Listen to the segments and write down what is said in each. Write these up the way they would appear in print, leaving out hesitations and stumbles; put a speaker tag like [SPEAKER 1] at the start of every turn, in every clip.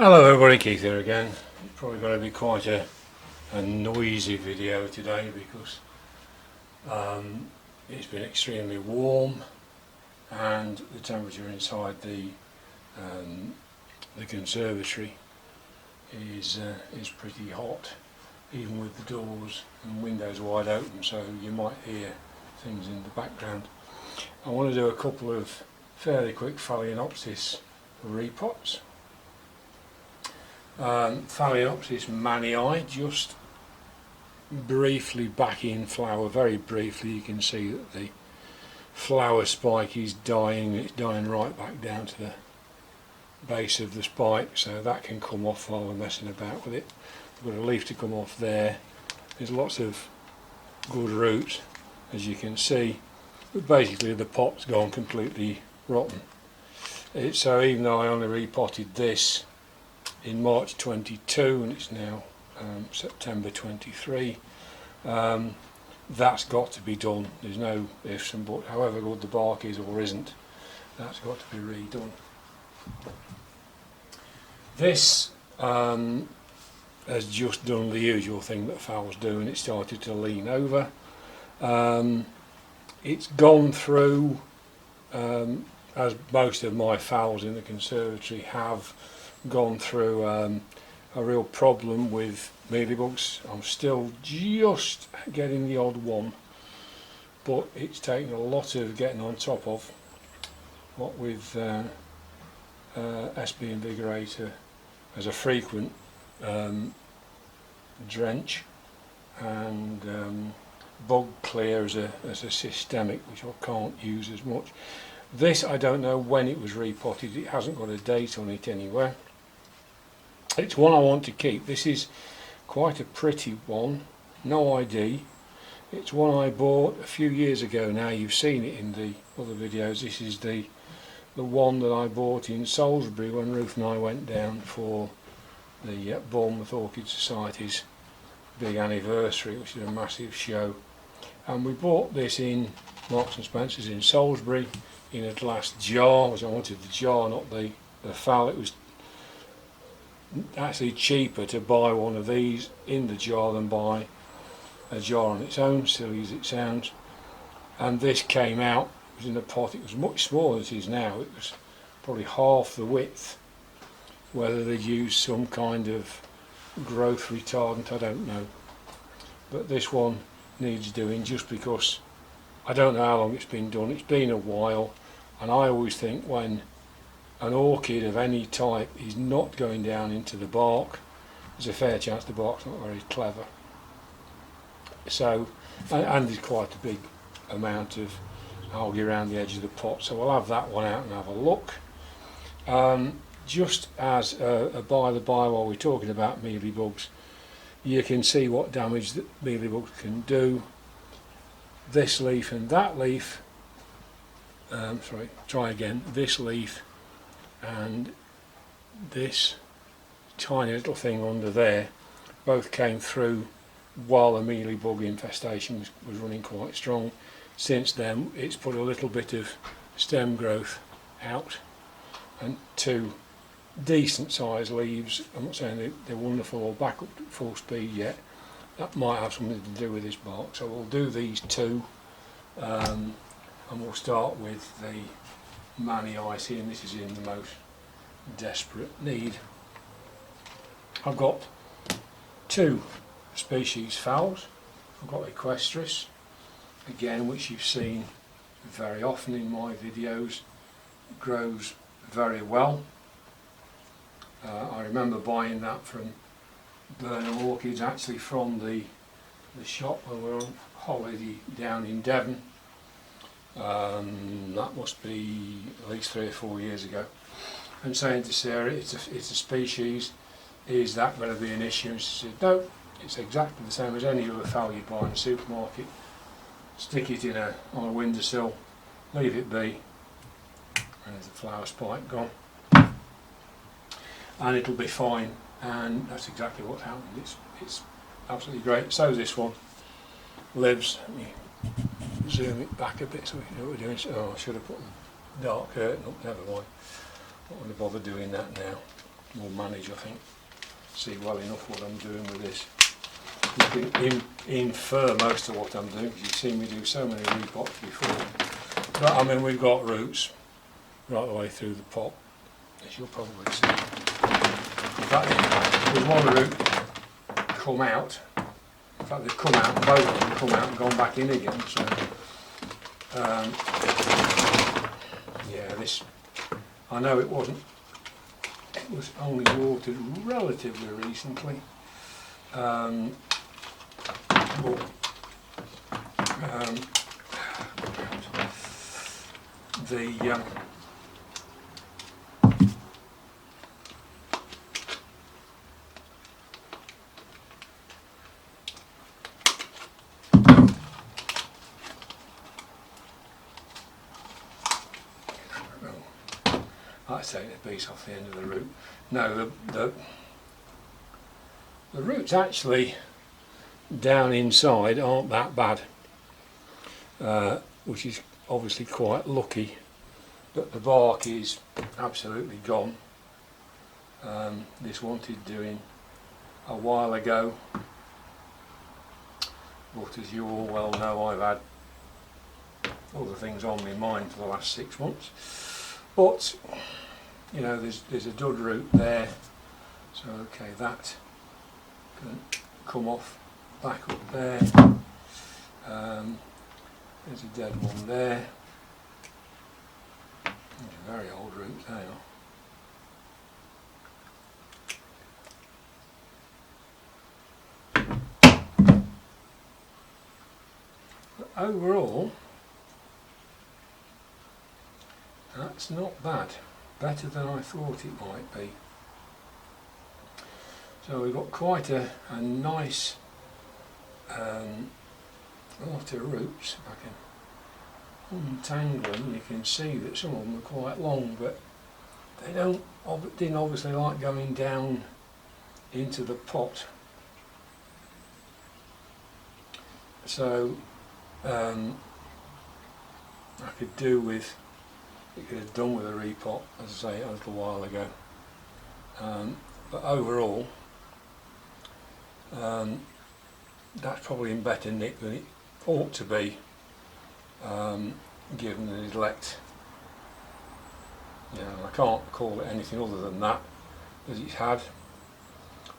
[SPEAKER 1] Hello everybody, Keith here again. It's probably going to be quite a noisy video today because it's been extremely warm and the temperature inside the conservatory is pretty hot, even with the doors and windows wide open, so you might hear things in the background. I want to do a couple of fairly quick Phalaenopsis repots. Phalaenopsis mannii, just briefly back in flower, very briefly. You can see that the flower spike is dying. It's dying right back down to the base of the spike, so that can come off while we're messing about with it. We've got a leaf to come off there. There's lots of good roots, as you can see, but basically the pot's gone completely rotten. So even though I only repotted this in March 22 and it's now September 23, that's got to be done. There's no ifs and buts. However good the bark is or isn't, that's got to be redone. This has just done the usual thing that Phals do, and it started to lean over. It's gone through, as most of my Phals in the conservatory have gone through, a real problem with mealybugs. I'm still just getting the odd one, but it's taken a lot of getting on top of, what with SB Invigorator as a frequent drench, and bug clear as a systemic, which I can't use as much. This, I don't know when it was repotted. It hasn't got a date on it anywhere. It's one I want to keep. This is quite a pretty one, no ID. It's one I bought a few years ago now. You've seen it in the other videos. This is the one that I bought in Salisbury when Ruth and I went down for the Bournemouth Orchid Society's big anniversary, which is a massive show. And we bought this in Marks and Spencer's in Salisbury in a glass jar, because I wanted the jar, not the Phal. It was actually cheaper to buy one of these in the jar than buy a jar on its own, silly as it sounds. And this came out, it was in a pot. It was much smaller than it is now. It was probably half the width. Whether they used some kind of growth retardant, I don't know, but this one needs doing, just because I don't know how long it's been done. It's been a while, and I always think when an orchid of any type is not going down into the bark, there's a fair chance the bark's not very clever. So, and there's quite a big amount of algae around the edge of the pot, so we'll have that one out and have a look. Just as a by the by, while we're talking about mealybugs, you can see what damage that mealybugs can do. This leaf and that leaf, this leaf and this tiny little thing under there both came through while the mealybug infestation was running quite strong. Since then it's put a little bit of stem growth out, and two decent sized leaves. I'm not saying they're wonderful or back up to full speed yet. That might have something to do with this bark, so we'll do these two, and we'll start with the mannii here, and this is in the most desperate need. I've got two species Phals. I've got Equestris, again, which you've seen very often in my videos. It grows very well. I remember buying that from Burnham Orchids, actually from the shop when we were on holiday down in Devon. That must be at least 3 or 4 years ago. And saying to Sarah, it's a species, is that going to be an issue? And she said, no, it's exactly the same as any other Phal you buy in a supermarket. Stick it on a windowsill, leave it be, and there's the flower spike gone, and it'll be fine. And that's exactly what happened. It's absolutely great. So this one lives. Let me zoom it back a bit so we can know what we're doing. Oh, I should have put the dark curtain up, never mind. Not going to bother doing that now. will manage, I think, see well enough what I'm doing with this. You can infer most of what I'm doing because you've seen me do so many repots before. But I mean, we've got roots right the way through the pot, as you'll probably see. In fact, there's one root come out. In fact, they've come out, both of them come out and gone back in again. So, yeah, this, I know it wasn't. It was only watered relatively recently. Let's take the piece off the end of the root. No, the roots actually down inside aren't that bad, which is obviously quite lucky, but the bark is absolutely gone. This wanted doing a while ago, but as you all well know, I've had other things on my mind for the last 6 months. But you know, there's a dud root there, so okay, that can come off back up there. There's a dead one there. These are very old roots, they are. But overall, that's not bad. Better than I thought it might be. So we've got quite a nice lot of roots. If I can untangle them, you can see that some of them are quite long, but they didn't obviously like going down into the pot. So I could do with, it could have done with a repot, as I say, a little while ago. But overall, that's probably in better nick than it ought to be, given the neglect. You know, I can't call it anything other than that it's had.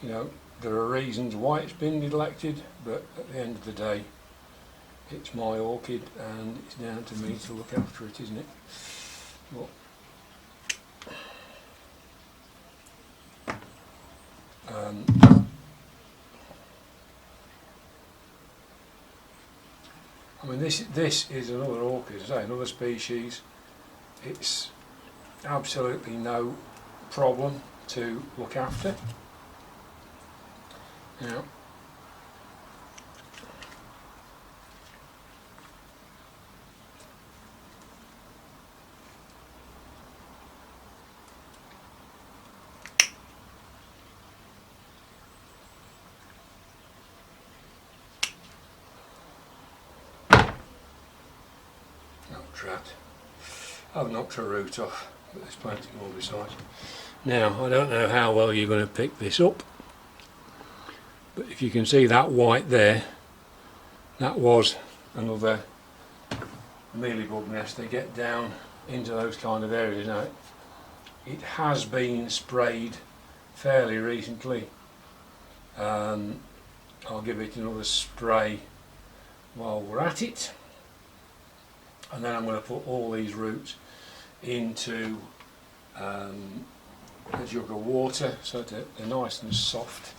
[SPEAKER 1] You know, there are reasons why it's been neglected, but at the end of the day, it's my orchid and it's down to me to look after it, isn't it? But, I mean, this is another orchid, as I say, another species. It's absolutely no problem to look after. Now, drat. I've knocked a root off, but there's plenty more besides. Now, I don't know how well you're going to pick this up, but if you can see that white there, that was another mealybug nest. They get down into those kind of areas. Now, it has been sprayed fairly recently. I'll give it another spray while we're at it. And then I'm going to put all these roots into a jug of water so that they're nice and soft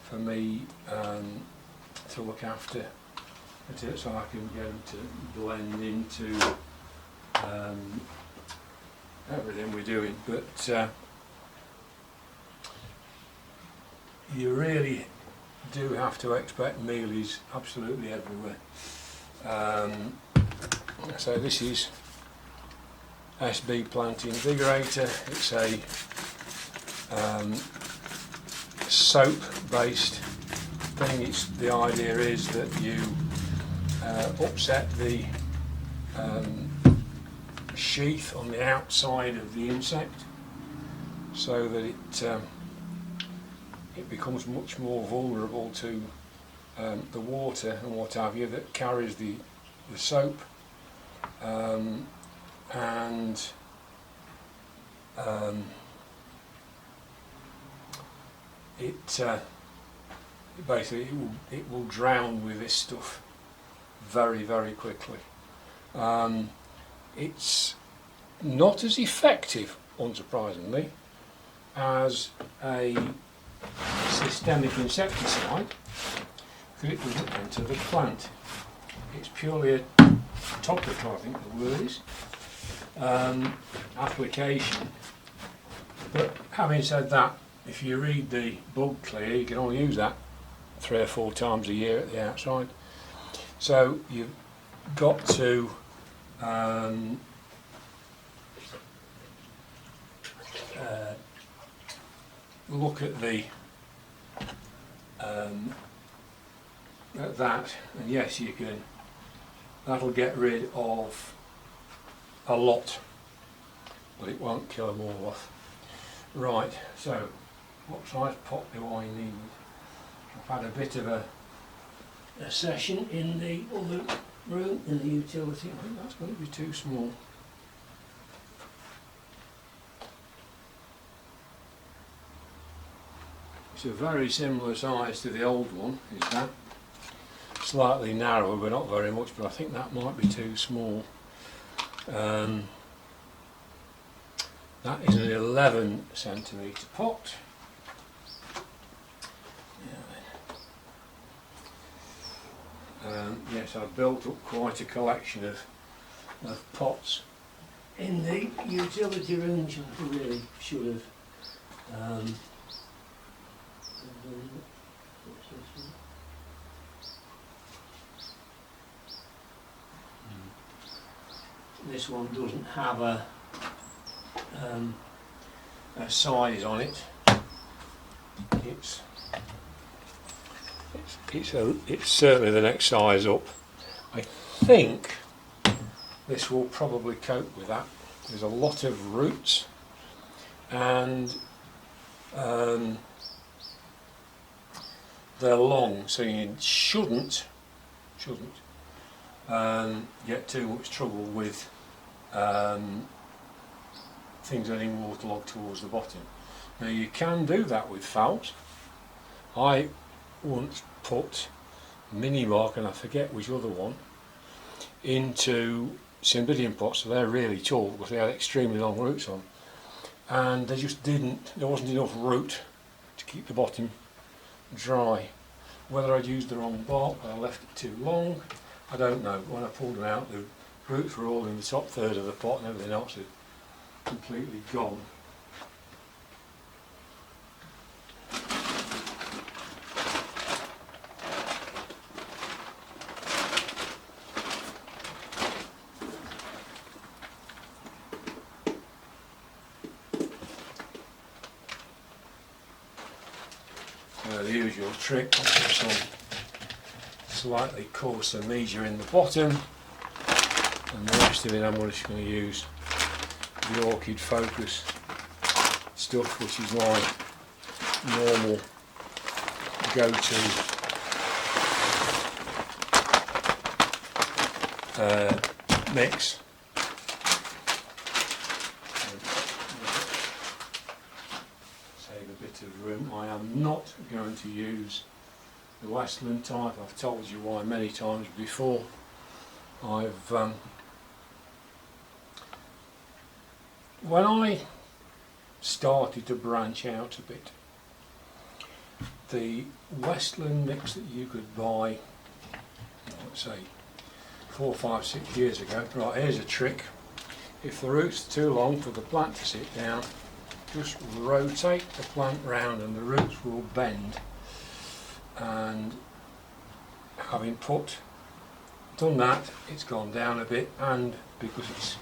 [SPEAKER 1] for me to look after, so I can get them to blend into everything we're doing. But you really do have to expect mealies absolutely everywhere. So this is SB Plant Invigorator. It's a soap based thing. The idea is that you upset the sheath on the outside of the insect, so that it becomes much more vulnerable to the water and what have you that carries the soap, and basically it will drown with this stuff very, very quickly. It's not as effective, unsurprisingly, as a systemic insecticide, because it doesn't enter the plant. It's purely a topical, I think the word is, application. But having said that, if you read the bug clear, you can only use that 3 or 4 times a year at the outside. So you've got to look at that, and yes, you can. That'll get rid of a lot, but it won't kill them all off. Right. So, what size pot do I need? I've had a bit of a session in the other room, in the utility. I think that's going to be too small. It's a very similar size to the old one, is that? Slightly narrower, but not very much, but I think that might be too small. That is an 11 centimetre pot. Yes, I've built up quite a collection of pots in the utility room, which I really should have. This one doesn't have a size on it. It's certainly the next size up. I think this will probably cope with that. There's a lot of roots, and they're long, so you shouldn't get too much trouble with things getting waterlogged towards the bottom. Now you can do that with phals. I once put mini mark, and I forget which other one, into cymbidium pots, so they're really tall because they had extremely long roots on, and there wasn't enough root to keep the bottom dry. Whether I'd used the wrong bark or I left it too long, I don't know. When I pulled them out, the roots were all in the top third of the pot and everything else had completely gone. The usual trick, I'll put some slightly coarser media in the bottom, and the rest of it I'm just going to use the Orchid Focus stuff, which is my normal go-to mix. Save a bit of room. I am not going to use the Westland type. I've told you why many times before. When I started to branch out a bit, the Westland mix that you could buy, let's say 4, 5, 6 years ago. Right, here's a trick. If the roots are too long for the plant to sit down, just rotate the plant round and the roots will bend. And having done that, it's gone down a bit, and because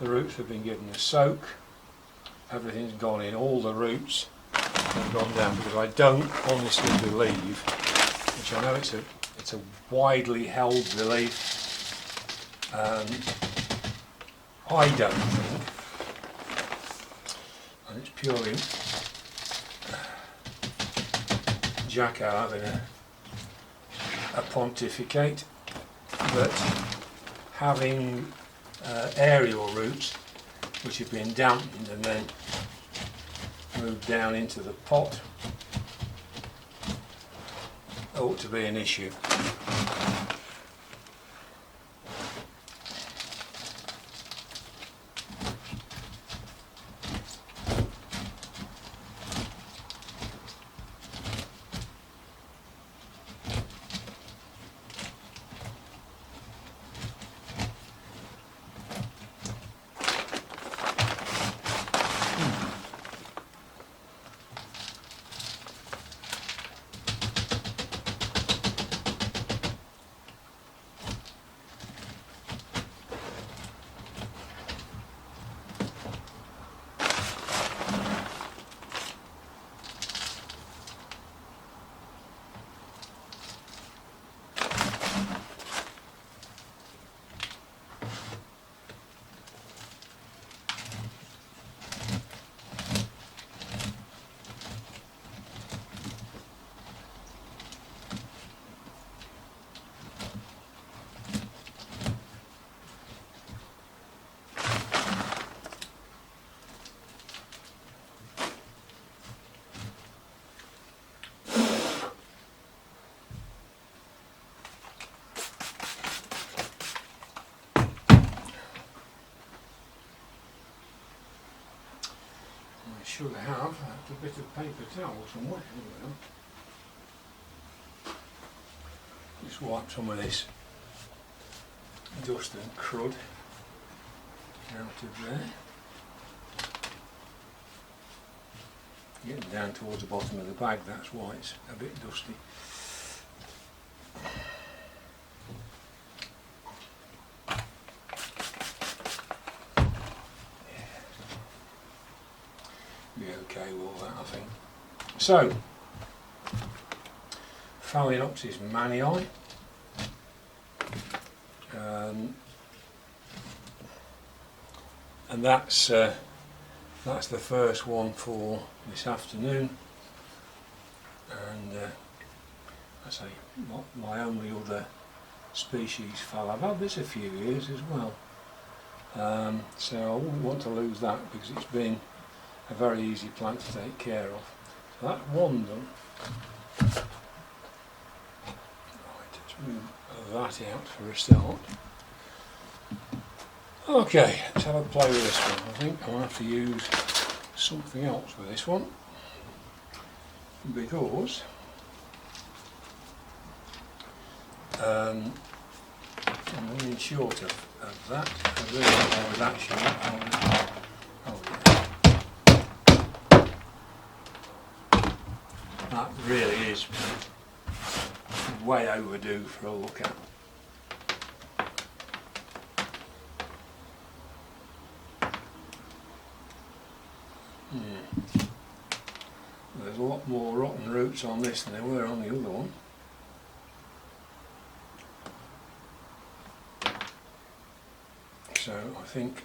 [SPEAKER 1] the roots have been given a soak, everything's gone in, all the roots have gone down, because I don't honestly believe, which I know it's a widely held belief, I don't think and it's purely Jacko having a pontificate, but having aerial roots which have been dampened and then moved down into the pot ought to be an issue. I should have a bit of paper towel somewhere. Here we are. Just wipe some of this dust and crud out of there. Getting down towards the bottom of the bag, that's why it's a bit dusty. Be okay with all that, I think. So, Phalaenopsis mannii. And that's the first one for this afternoon. And I say my only other species Phal. I've had this a few years as well. So I wouldn't want to lose that because it's been a very easy plant to take care of. So that's one done. Right, let's move that out for a start. Okay, let's have a play with this one. I think I'll have to use something else with this one because I'm running short of that. I really I was actually that really is way overdue for a look at. There's a lot more rotten roots on this than there were on the other one. So I think,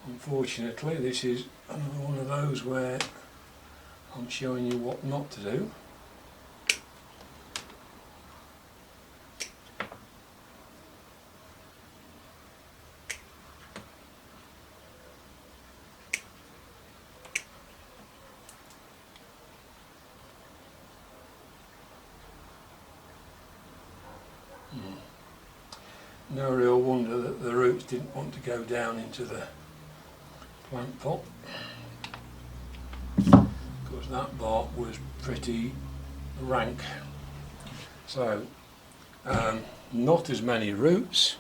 [SPEAKER 1] unfortunately, this is another one of those where I'm showing you what not to do. No real wonder that the roots didn't want to go down into the plant pot, because that bark was pretty rank. So not as many roots.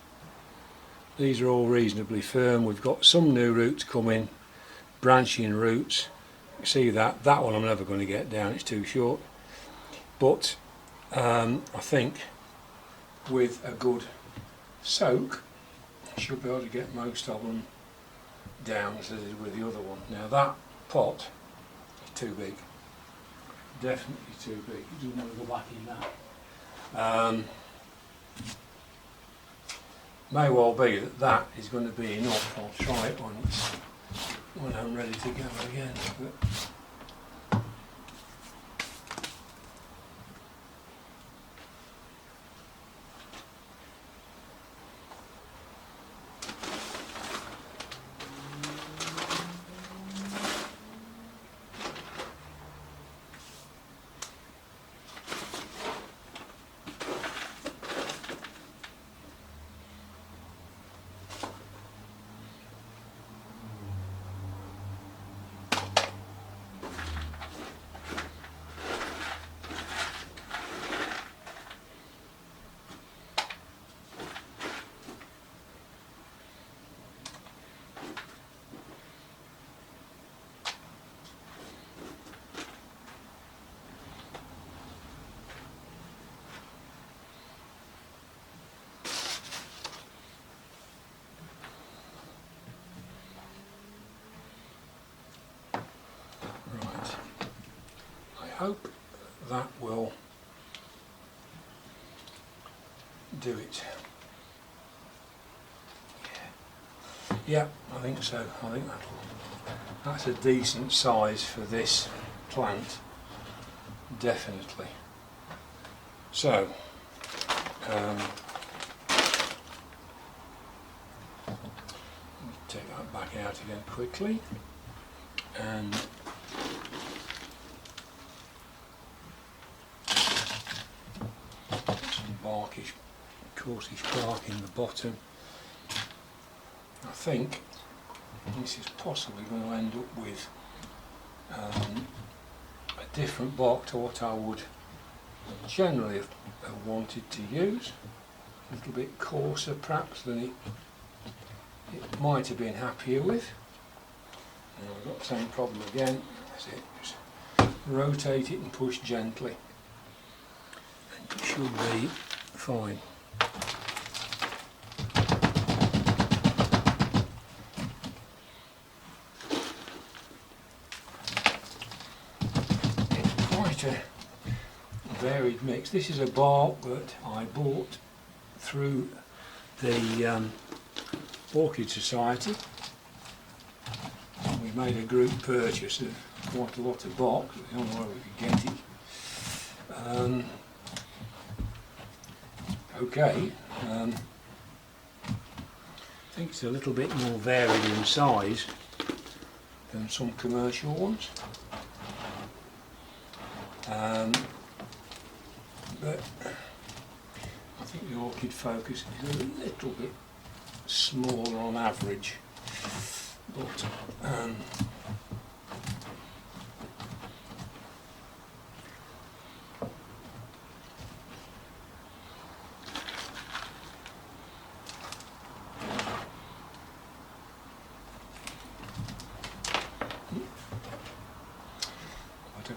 [SPEAKER 1] These are all reasonably firm. We've got some new roots coming, branching roots. See that one I'm never going to get down, it's too short. But I think with a good soak, I should be able to get most of them down as I did with the other one. Now that pot is too big, definitely too big. You do want to go back in that. May well be that is going to be enough. I'll try it once. when I'm ready to go again. But I hope that will do it. Yeah, I think so. I think that's a decent size for this plant, definitely. So, take that back out again quickly, and some barkish, coarsish bark in the bottom. I think this is possibly going to end up with a different bark to what I would generally have wanted to use. A little bit coarser perhaps than it might have been happier with. And I've got the same problem again. That's it. Just rotate it and push gently, and it should be fine. It's quite a varied mix. This is a bark that I bought through the Orchid Society. We made a group purchase of quite a lot of bark. We don't know where we could get it. Okay, I think it's a little bit more varied in size than some commercial ones. But I think the Orchid Focus is a little bit smaller on average, but I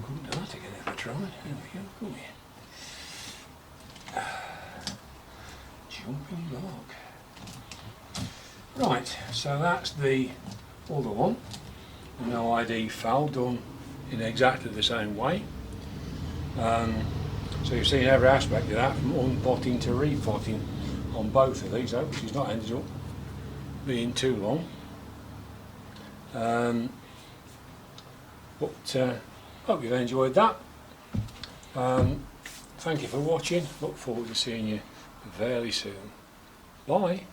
[SPEAKER 1] couldn't do that again if I tried. There we go, come here. Jumping bark. Right, so that's the other one, the No ID Phal, done in exactly the same way. So you've seen every aspect of that, from unpotting to repotting on both of these, which has not ended up being too long. Hope you've enjoyed that. Thank you for watching. Look forward to seeing you very soon. Bye.